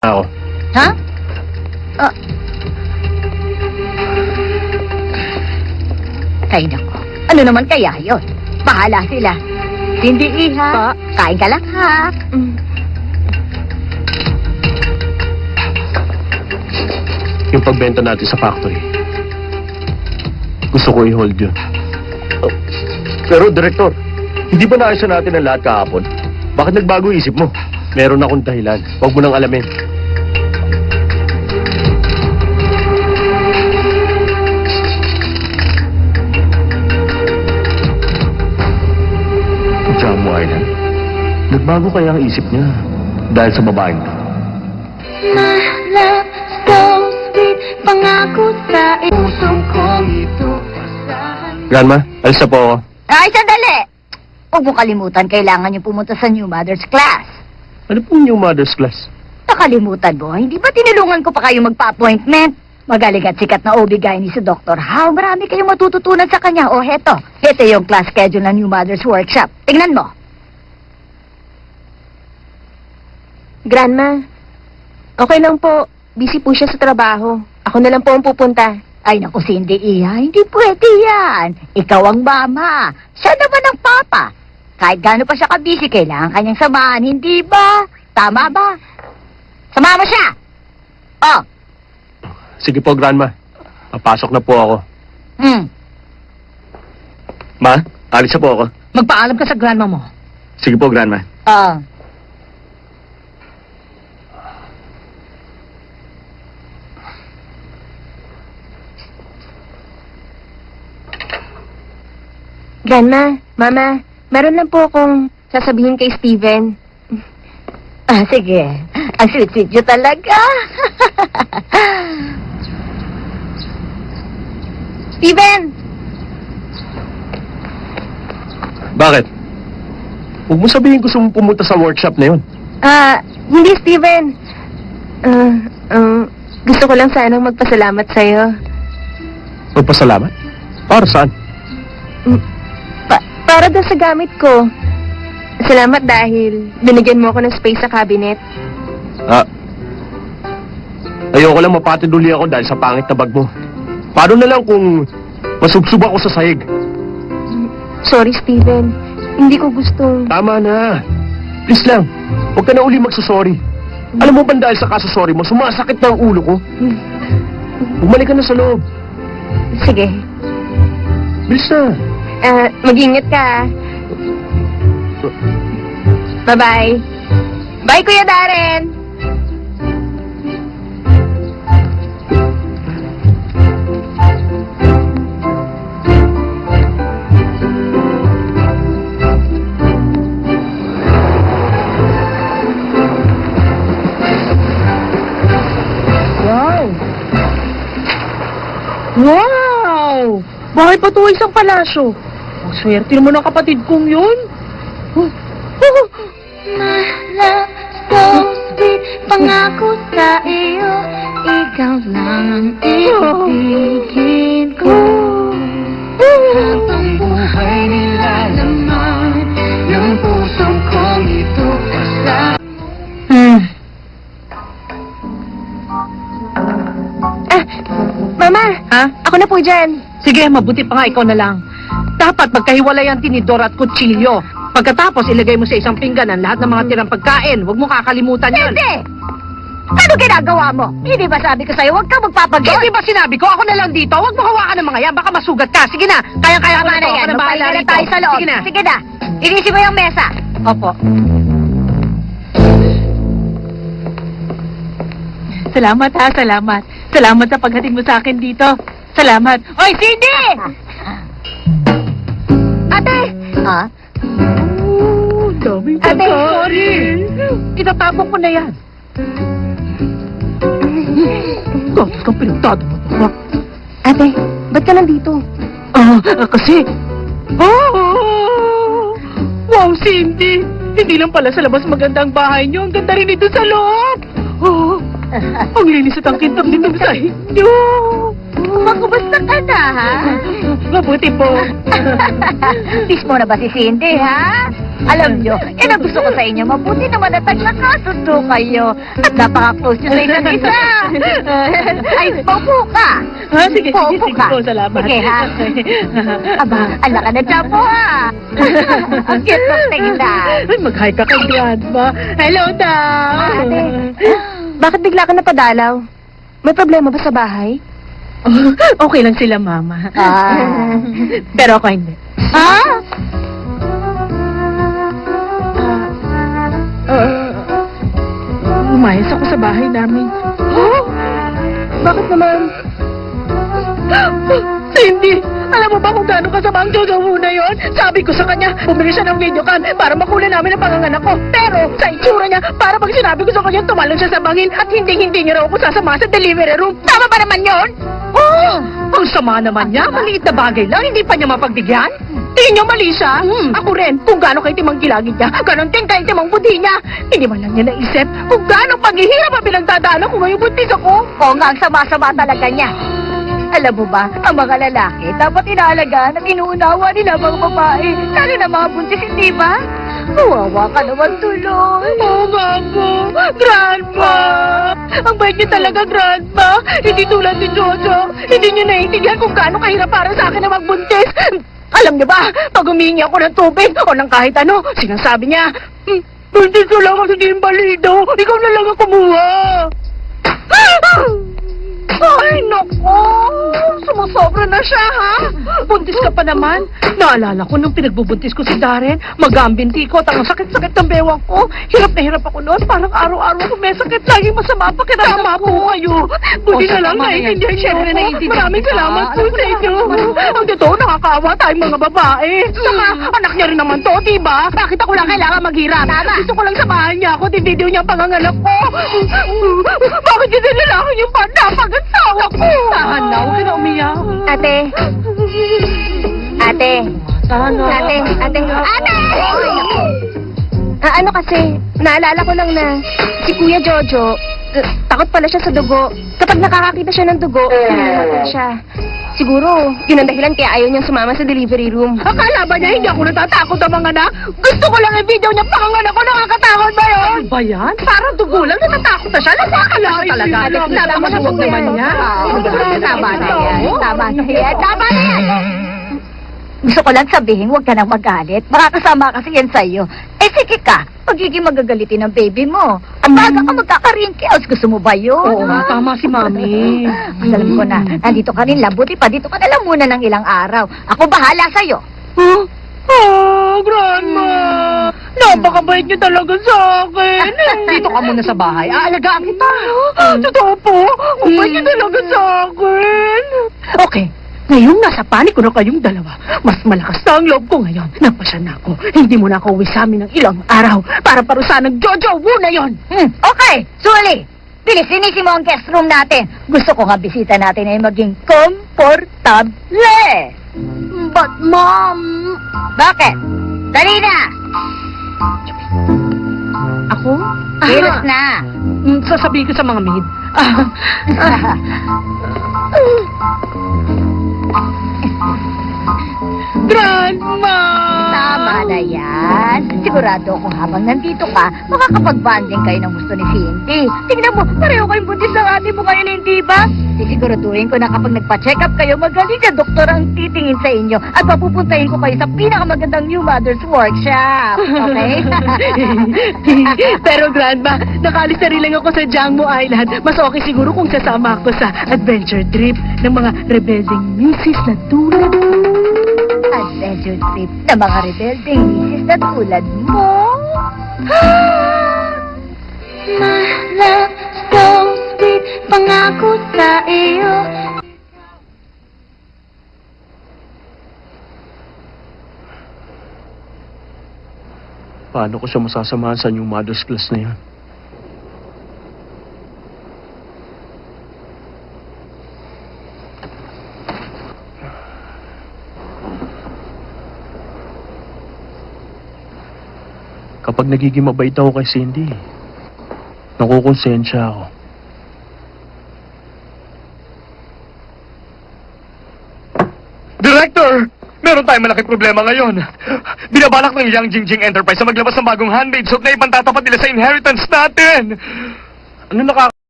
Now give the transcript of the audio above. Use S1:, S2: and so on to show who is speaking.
S1: Ako.
S2: Ha? Ah. Ay, nako. Ano naman kaya yun? Bahala sila. Hindi, Iha. Kain ka lang, ha?
S1: Yung pagbenta natin sa factory. Gusto ko i-hold yun. Pero, Direktor, hindi ba naayos na natin ang lahat kahapon? Bakit nagbago isip mo? Meron akong dahilan. Huwag mo nang alamin. Diyan mo, Aidan. Nagbago kaya ang isip niya dahil sa babaeng to.
S3: My love, so sweet, pangako sa pusong kong ito.
S1: Grandma, alis na po ako.
S2: Ay, sandali! Huwag mo kalimutan, kailangan niyo pumunta sa New Mother's Class.
S1: Ano po yung mother's class?
S2: Nakalimutan mo, hindi ba tinulungan ko pa kayo magpa-appointment? Magaling at sikat na OB-GYN si Dr. How. Marami kayong matututunan sa kanya. O, heto. Heto yung class schedule ng New Mother's Workshop. Tingnan mo.
S4: Grandma, okay lang po. Busy po siya sa trabaho. Ako na lang po ang pupunta.
S2: Ay, naku, Cindy, Iha, hindi pwede yan. Ikaw ang mama. Siya naman ang papa. Kahit gaano pa siya kabisi, kailangan kanyang samahan, hindi ba? Tama ba? Samahan mo siya! Oh!
S1: Sige po, Grandma. Papasok na po ako. Ma, alis na po ako.
S2: Magpaalam ka sa grandma mo.
S1: Sige po, Grandma.
S2: Oh.
S4: Grandma, Mama, meron lang po akong sasabihin kay Steven.
S2: Ah, sige. Ang sweet-sweet nyo talaga.
S4: Steven!
S1: Bakit? Huwag mo sabihin gusto mong pumunta sa workshop na yun.
S4: Hindi Steven. Gusto ko lang sanang magpasalamat sa'yo.
S1: Magpasalamat? Para saan?
S4: Para daw sa gamit ko. Salamat dahil binigyan mo ako ng space sa cabinet.
S1: Ayoko lang mapatiduli ako dahil sa pangit na bag mo. Paano na lang kung masubsob ako sa sahig?
S4: Sorry, Steven. Hindi ko gustong...
S1: Tama na. Please lang, huwag ka na uli magsusorry. Alam mo ba dahil sa kasosorry mo, sumasakit na ang ulo ko? Bumalik ka na sa loob.
S4: Sige.
S1: Bilis na.
S4: Mag-ingat ka. Bye-bye. Bye, Kuya Darren.
S5: Wow! Bakit pa ito isang palasyo? Ang swerte naman ng kapatid kong yun.
S3: My love, so sweet, pangako sa iyo. Ikaw lang ang ibigin ko. Habang buhay nilalaman ng pusong kong ito.
S4: Mama!
S5: Ha?
S4: Ako na po dyan.
S5: Sige, mabuti pa nga ikaw na lang. Dapat magkahiwalay ang tinidor at kutsilyo. Pagkatapos, ilagay mo sa isang pinggan ang lahat ng mga tirang pagkain. Huwag mo kakalimutan yun.
S2: Hindi! Ano ginagawa mo? Hindi ba sabi ko sa'yo, huwag ka magpapagod?
S5: Hindi ba sinabi ko? Ako na lang dito. Huwag mo hawakan ng mga yan. Baka masugat ka. Sige na. Kaya-kaya ko
S2: Tama
S5: na
S2: na
S5: to. Ako
S2: yan,
S5: na bahala
S2: magpahinga na
S5: rito.
S2: tayo sa loob.
S5: Sige na.
S2: Sige na. Inisin mo yung mesa.
S5: Opo. Salamat ha, salamat. Salamat sa paghatid mo sa akin dito. Salamat. Oy, Cindy!
S2: Ate! Ha?
S5: Daming
S2: Ate!
S5: pagkain. Itatapon ko na yan. Gatos kang pinagtado mo. Ha?
S4: Ate, ba't ka nandito?
S5: Kasi... Wow, Cindy! Hindi lang pala sa labas maganda ang bahay niyo. Ang ganda rin dito sa loob. Ang linis at ang kintab dito sa inyo.
S2: Makumusta ka na, ha?
S5: Mabuti po.
S2: Tis mo na ba si Cindy, ha? Alam nyo, yan ang gusto ko sa inyo. Mabuti naman at nagkakasundo kayo. At napaka-close nyo sa isa't isa. Ay, paupo ka.
S5: Sige,
S2: Paupo
S5: sige
S2: ka.
S5: po, salamat.
S2: Sige, ha? Aba, ala ka na dyan po, ha? Ang cute ng tingnan.
S5: Ay, mag-hi ka kay Grandma. Hello daw!
S2: Ate.
S4: Bakit bigla ka napadalaw? May problema ba sa bahay?
S5: Okay lang sila, Mama.
S2: Ah.
S5: Pero ako hindi.
S2: Ha?
S5: Umayos ako sa bahay namin.
S4: Bakit naman?
S5: Cindy, alam mo ba kung gaano kasama ang Jojo Wu na yon? Sabi ko sa kanya, bumili siya ng videocam para makula namin ang panganganak ko. Pero sa itsura niya, para pag sinabi ko sa kanya, tumalon siya sa bangin at hindi niya raw ako sasama sa delivery room. Tama ba naman yon? Oh, ang sama naman niya. Maliit na bagay lang, hindi pa niya mapagbigyan. Tingin niyo mali siya? Ako rin, kung gaano kaitim ang gilagid niya, ganon din kaitim ang buti niya. Hindi man lang niya naisip kung gaano paghihirap ang pinagdadaanan ko ngayong buntis ako.
S2: Oo nga, ang sama-sama talaga niya. Alam mo ba, ang mga lalaki dapat inaalagaan at inuunawa nila mga babae. Lalo na mga buntis, hindi ba? Kawawa ka naman tuloy.
S5: Oo nga po, Grandma! Ang bait niyo talaga, Grandma! Hindi tulad ni Jojo. Hindi niyo naiintindihan kung gaano kahirap para sa akin na magbuntis. Alam niyo ba, pag humingi ako ng tubig o ng kahit ano, sinasabi niya, buntis ko lang kasi di balido. Ikaw na lang ang kumuha. Ay, nako! Sumusobra na siya, ha? Buntis ka pa naman. Naalala ko nung pinagbubuntis ko si Darren, magambinti ko at ang sakit-sakit ng bewang ko. Hirap na hirap ako noon. Parang araw-araw ko may sakit. Laging masama pa kinasama po kayo. Buti na lang naiintindihan siya. Maraming salamat po sa inyo. Ang totoo, nakakaawa tayong mga babae. Saka, anak niya rin naman to, diba? Bakit ako lang kailangan maghirap? Gusto ko lang samahan niya ako. Di-video niya ang panganganak ko. Bakit niya nilalaki yung pandapagansawa ko? Tahan na, huwag ka na umiyak.
S4: Ate. Ate.
S5: Tahan na.
S4: Ate. Ate. Ate! Ano kasi, naalala ko lang na si Kuya Jojo, takot pala siya sa dugo. Kapag nakakakita siya ng dugo, nahihirapan siya. Siguro, yun ang dahilan kaya ayaw niyang sumama sa delivery room.
S5: Akala ba niya hindi ako natatakot ang mga anak? Gusto ko lang i-video niya panganganak ko. Nakakatakot ba yun? Ano ba yan? Parang dugo lang. Natatakot na siya. Nakakala talaga.
S2: Tama na
S5: Huwag naman niya.
S2: Tama na yan. Tama na yan. Tama na yan. Gusto ko lang sabihin, huwag ka nang magalit. Baka kasama kasi yan sa'yo. Eh, sige ka. Pagiging magagalitin ng baby mo. At baga ka magkaka-wrinkles. Gusto mo ba yun?
S5: Oo nga, tama si Mami.
S2: Alam ko na. Nandito ka rin lang. Buti pa, dito ka na lang muna ng ilang araw. Ako bahala sa'yo.
S5: Huh? Oh, Grandma! Napakabait niyo talaga sa akin. Dito ka muna sa bahay. Aalagaan kita. Totoo po. Ang bait niyo talaga sa akin. Okay. Ngayong nasa panik ko na kayong dalawa, mas malakas na ang loob ko ngayon. Napasya na ako. Hindi mo na ako uwi sa amin ng ilang araw para parusahan ng Jojo Wu na yon.
S2: Okay, Suli. Bilis, linisin mo ang guest room natin. Gusto ko nga bisita natin ay maging komportable.
S3: But, Mom...
S2: Bakit? Dali na!
S5: Ako?
S2: Bilis na!
S5: Sasabihin ko sa mga maid. Grandma!
S2: Tama na yan. Sigurado ako habang nandito ka, makakapag-banding kayo ng gusto ni Cindy. Tingnan mo, pareho kayong buntis ng ate mo ngayon, hindi ba? Sisiguraduhin ko na kapag nagpa-check up kayo, magaling na doktor ang titingin sa inyo at papupuntahin ko kayo sa pinakamagandang new mother's workshop. Okay?
S5: Pero Grandma, nakaalis na rin lang ako sa Jangmo Island. Mas okay siguro kung sasama ako sa adventure trip ng mga rebelding misis na tulad ko.
S2: Adventure trip na mga rebelding misis na tulad mo.
S3: My love, so sweet, pangako sa iyo.
S1: Paano ko siya masasamahan sa new mother's class na yan? Kapag nagiging mabait ako kay Cindy, nakukonsensya ako. Director! Meron tayong malaki problema ngayon. Binabalak ng Yang Jingjing Enterprise na maglabas ng bagong handmade soap na ipantatapat nila sa inheritance natin. Ano